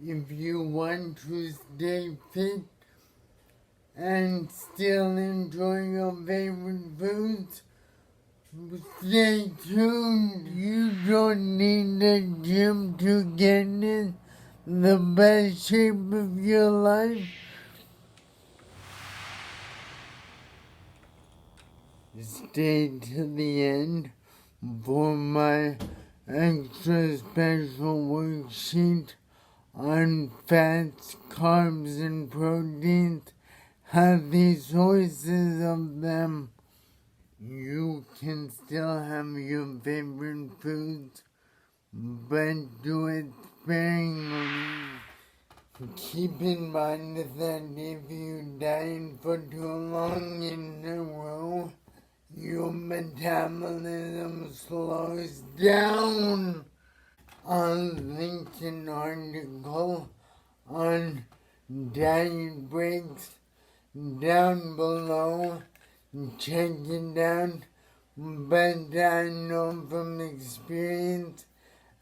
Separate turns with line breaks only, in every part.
If you want to stay fit and still enjoy your favorite foods, stay tuned. You don't need a gym to get in the best shape of your life. Stay to the end for my extra special worksheet on fats, carbs, and proteins, healthy sources of them. You can still have your favorite foods, but do it sparingly. Keep in mind that if you diet for too long in a row, your metabolism slows down. I'll link an article on diet breaks down below. Check it out, but I know from experience,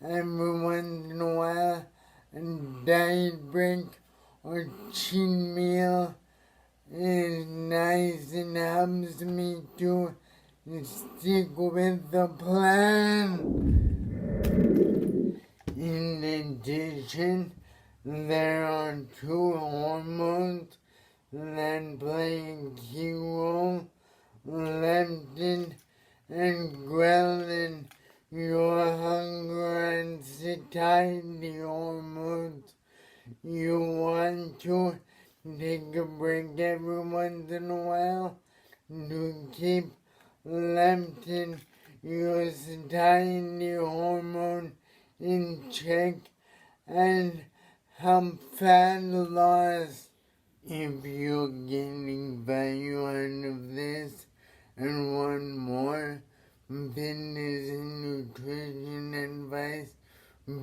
every once in a while, a diet break or cheat meal is nice and helps me to stick with the plan. In addition, there are two hormones that play a key role, leptin and ghrelin, your hunger and satiety hormones. You want to take a break every once in a while to keep leptin, your satiety hormone, in check and help fat loss. If you're getting value out of this and want more fitness and nutrition advice,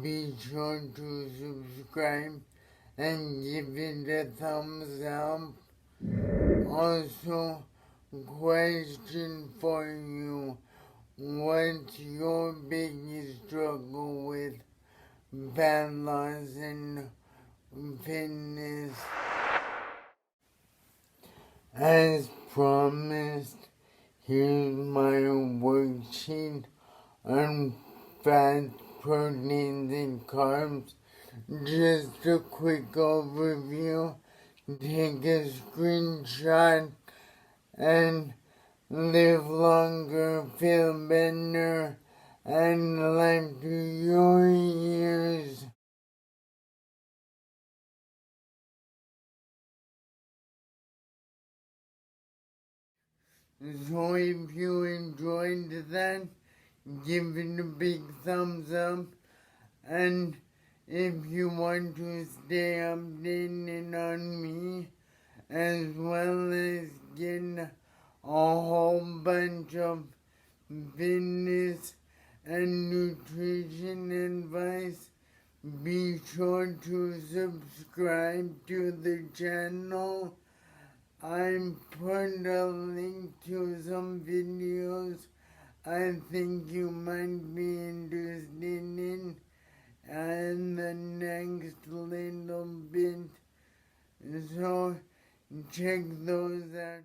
be sure to subscribe and give it a thumbs up. Also, question for you: what's your biggest struggle with fat loss and fitness? As promised, here's my worksheet on fats, proteins, and carbs. Just a quick overview. Take a screenshot and live longer, feel better, and life to your years. So if you enjoyed that, give it a big thumbs up, and if you want to stay updated on me, as well as get a whole bunch of fitness and nutrition advice, be sure to subscribe to the channel. I put a link to some videos I think you might be interested in the next little bit, so check those out.